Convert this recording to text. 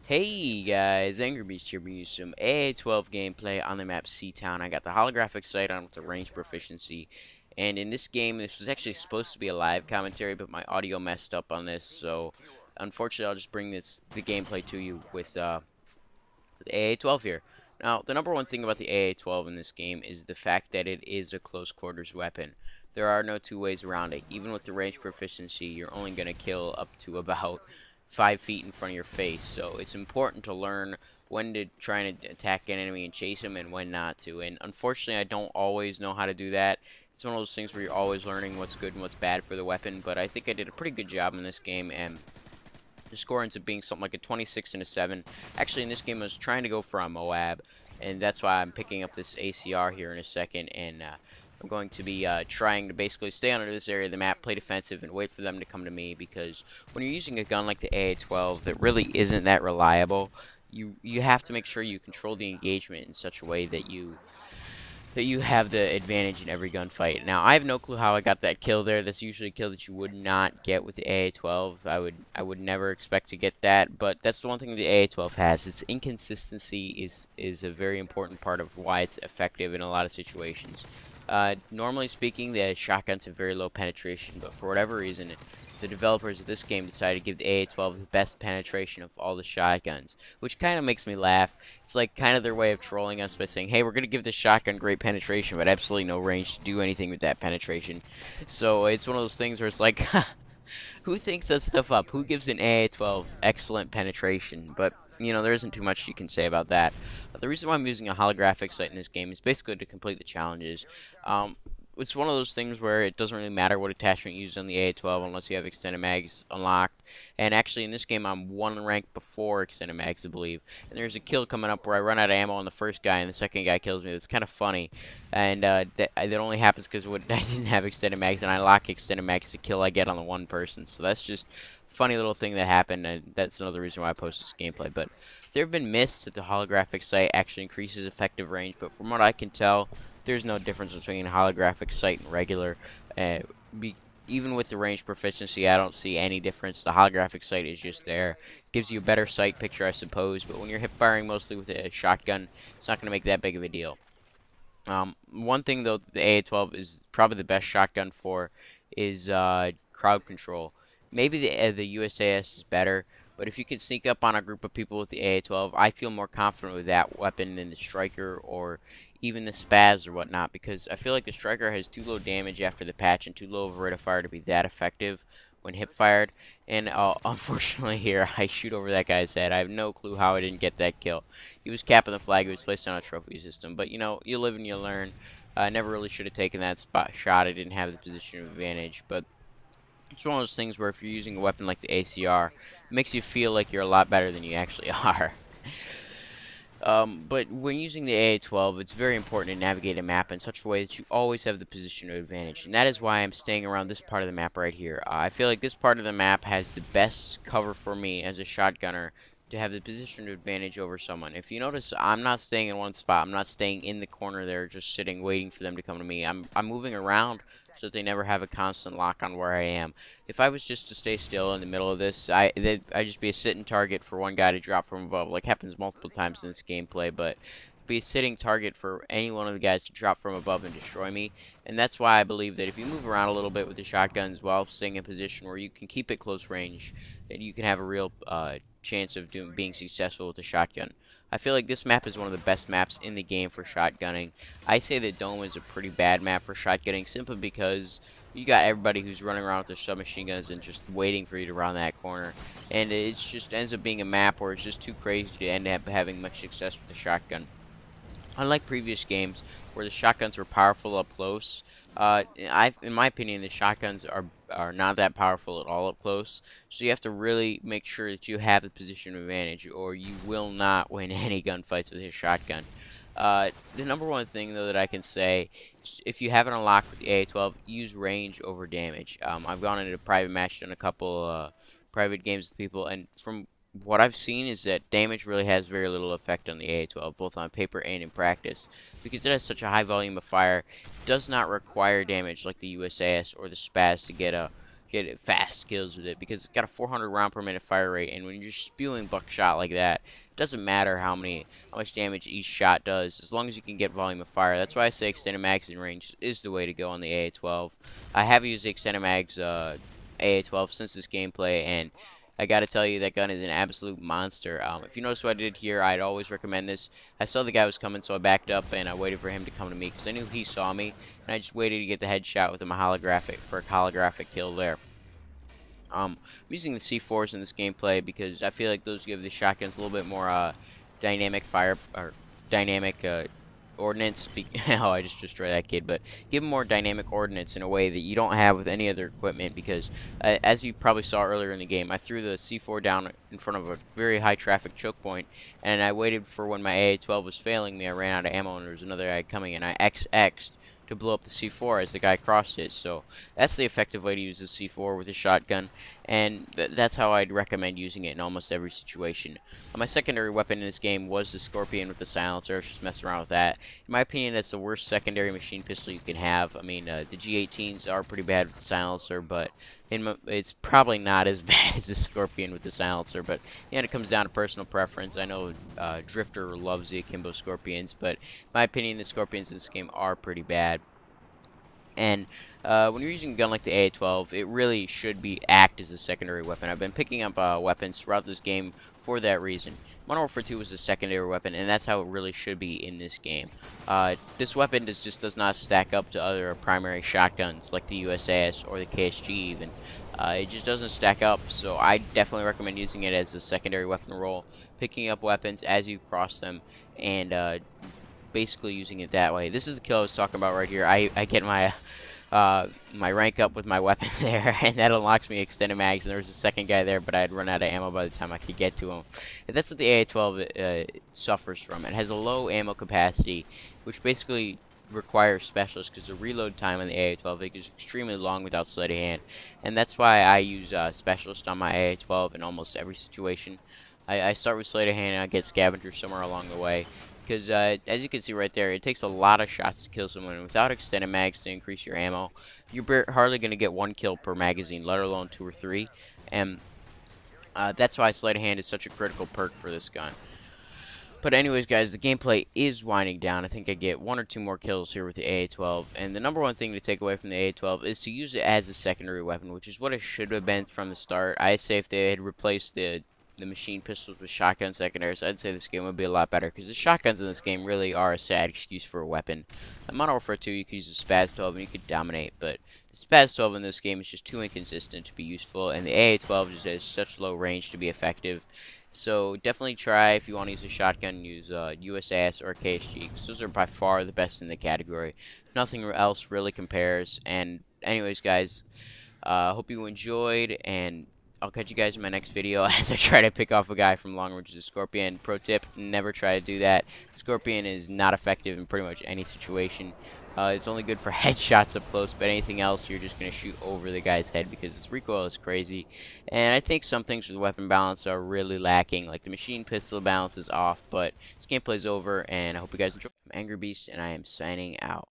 Hey guys, Angry Beast here bringing you some AA-12 gameplay on the map Seatown. I got the holographic sight on with the range proficiency, and in this game, this was actually supposed to be a live commentary, but my audio messed up on this, so unfortunately I'll just bring the gameplay to you with the AA-12 here. Now, the number one thing about the AA-12 in this game is the fact that it is a close quarters weapon. There are no two ways around it. Even with the range proficiency, you're only going to kill up to about 5 feet in front of your face. So it's important to learn when to try and attack an enemy and chase him and when not to. And unfortunately, I don't always know how to do that. It's one of those things where you're always learning what's good and what's bad for the weapon. But I think I did a pretty good job in this game, and the score ends up being something like a 26 and a 7. Actually, in this game, I was trying to go for a Moab, and that's why I'm picking up this ACR here in a second, and I'm going to be trying to basically stay under this area of the map, play defensive, and wait for them to come to me, because when you're using a gun like the AA-12 that really isn't that reliable, you have to make sure you control the engagement in such a way that you have the advantage in every gunfight. Now, I have no clue how I got that kill there. That's usually a kill that you would not get with the AA-12. I would never expect to get that, but that's the one thing the AA-12 has. Its inconsistency is a very important part of why it's effective in a lot of situations. Normally speaking, the shotguns have very low penetration, but for whatever reason, the developers of this game decided to give the AA-12 the best penetration of all the shotguns, which kind of makes me laugh. It's like kind of their way of trolling us by saying, hey, we're going to give this shotgun great penetration, but absolutely no range to do anything with that penetration. So it's one of those things where it's like, who thinks that stuff up? Who gives an AA-12 excellent penetration? But, you know, there isn't too much you can say about that. The reason why I'm using a holographic sight in this game is basically to complete the challenges. It's one of those things where it doesn't really matter what attachment you use on the AA-12 unless you have extended mags unlocked. And actually, in this game, I'm one rank before extended mags, I believe. And there's a kill coming up where I run out of ammo on the first guy, and the second guy kills me. That's kind of funny. And that only happens because I didn't have extended mags, and I lock extended mags to kill I get on the one person. So that's just a funny little thing that happened, and that's another reason why I post this gameplay. But there have been myths that the holographic sight actually increases effective range, but from what I can tell, there's no difference between holographic sight and regular. Even with the range proficiency, I don't see any difference. The holographic sight is just there. Gives you a better sight picture, I suppose, but when you're hip firing mostly with a shotgun, it's not going to make that big of a deal. One thing, though, the AA-12 is probably the best shotgun for is crowd control. Maybe the USAS is better, but if you can sneak up on a group of people with the AA-12, I feel more confident with that weapon than the Striker or even the Spaz or whatnot, because I feel like the Striker has too low damage after the patch and too low of a rate of fire to be that effective when hip fired. And unfortunately here, I shoot over that guy's head. I have no clue how I didn't get that kill. He was capping the flag. He was placed on a trophy system. But, you know, you live and you learn. I never really should have taken that shot. I didn't have the position of advantage. But it's one of those things where if you're using a weapon like the ACR, it makes you feel like you're a lot better than you actually are. But when using the AA-12, it's very important to navigate a map in such a way that you always have the position of advantage. And that is why I'm staying around this part of the map right here. I feel like this part of the map has the best cover for me as a shotgunner to have the position of advantage over someone. If you notice, I'm not staying in one spot. I'm not staying in the corner there just sitting waiting for them to come to me. I'm moving around so that they never have a constant lock on where I am. If I was just to stay still in the middle of this, I'd just be a sitting target for one guy to drop from above, like happens multiple times in this gameplay, but be a sitting target for any one of the guys to drop from above and destroy me. And that's why I believe that if you move around a little bit with the shotguns while staying in a position where you can keep it close range, then you can have a real chance of being successful with the shotgun. I feel like this map is one of the best maps in the game for shotgunning. I say that Dome is a pretty bad map for shotgunning simply because you got everybody who's running around with their submachine guns and just waiting for you to round that corner. And it just ends up being a map where it's just too crazy to end up having much success with the shotgun. Unlike previous games where the shotguns were powerful up close, in my opinion, the shotguns are not that powerful at all up close. So you have to really make sure that you have the position advantage, or you will not win any gunfights with your shotgun. The number one thing, though, that I can say, if you haven't unlocked with the AA-12, use range over damage. I've gone into a private match, done a couple private games with people, and from what I've seen is that damage really has very little effect on the AA-12, both on paper and in practice. Because it has such a high volume of fire, it does not require damage like the USAS or the Spaz to get a get fast kills with it because it's got a 400 round per minute fire rate, and when you're spewing buckshot like that, it doesn't matter how much damage each shot does, as long as you can get volume of fire. That's why I say extended magazine range is the way to go on the AA-12. I have used the extended mags AA-12 since this gameplay, and I gotta tell you, that gun is an absolute monster. If you notice what I did here, I'd always recommend this. I saw the guy was coming, so I backed up and I waited for him to come to me because I knew he saw me, and I just waited to get the headshot with him for a holographic kill there. I'm using the C4s in this gameplay because I feel like those give the shotguns a little bit more dynamic fire or dynamic ordnance. Oh, I just destroyed that kid. But give them more dynamic ordnance in a way that you don't have with any other equipment. Because as you probably saw earlier in the game, I threw the C4 down in front of a very high traffic choke point, and I waited for when my AA-12 was failing me. I ran out of ammo, and there was another guy coming, and I XX'd to blow up the C4 as the guy crossed it. So that's the effective way to use the C4 with a shotgun, and that's how I'd recommend using it in almost every situation. My secondary weapon in this game was the Scorpion with the silencer. I was just messing around with that. In my opinion, that's the worst secondary machine pistol you can have. I mean, the G18s are pretty bad with the silencer, but it's probably not as bad as the Scorpion with the silencer. But yeah, it comes down to personal preference. I know Drifter loves the Akimbo Scorpions, but in my opinion, the Scorpions in this game are pretty bad. And when you're using a gun like the AA-12, it really should act as a secondary weapon. I've been picking up weapons throughout this game for that reason. Modern Warfare 2 was a secondary weapon, and that's how it really should be in this game. This weapon just does not stack up to other primary shotguns like the USAS or the KSG even. It just doesn't stack up, so I definitely recommend using it as a secondary weapon role, picking up weapons as you cross them, and basically using it that way. This is the kill I was talking about right here. I get my rank up with my weapon there, and that unlocks me extended mags, and there was a second guy there, but I had run out of ammo by the time I could get to him. And that's what the AA-12 suffers from. It has a low ammo capacity, which basically requires specialists because the reload time on the AA-12 is extremely long without sleight of hand, and that's why I use specialist on my AA-12 in almost every situation. I start with sleight of hand and I get scavenger somewhere along the way. Because, as you can see right there, it takes a lot of shots to kill someone. Without extended mags to increase your ammo, you're hardly going to get 1 kill per magazine, let alone 2 or 3. And that's why sleight of hand is such a critical perk for this gun. But anyways, guys, the gameplay is winding down. I think I get 1 or 2 more kills here with the AA-12. And the number one thing to take away from the AA-12 is to use it as a secondary weapon, which is what it should have been from the start. I say if they had replaced the machine pistols with shotgun secondaries, I'd say this game would be a lot better, because the shotguns in this game really are a sad excuse for a weapon. In Modern Warfare 2, you could use the Spaz 12 and you could dominate, but the Spaz 12 in this game is just too inconsistent to be useful, and the AA-12 just has such low range to be effective. So definitely try, if you want to use a shotgun, use USAS or KSG, because those are by far the best in the category. Nothing else really compares. And anyways, guys, hope you enjoyed, and I'll catch you guys in my next video as I try to pick off a guy from long range with a Scorpion. Pro tip, never try to do that. Scorpion is not effective in pretty much any situation. It's only good for headshots up close, but anything else, you're just going to shoot over the guy's head because its recoil is crazy. And I think some things with weapon balance are really lacking, like the machine pistol balance is off, but this gameplay's over, and I hope you guys enjoy. I'm Angry Beast, and I am signing out.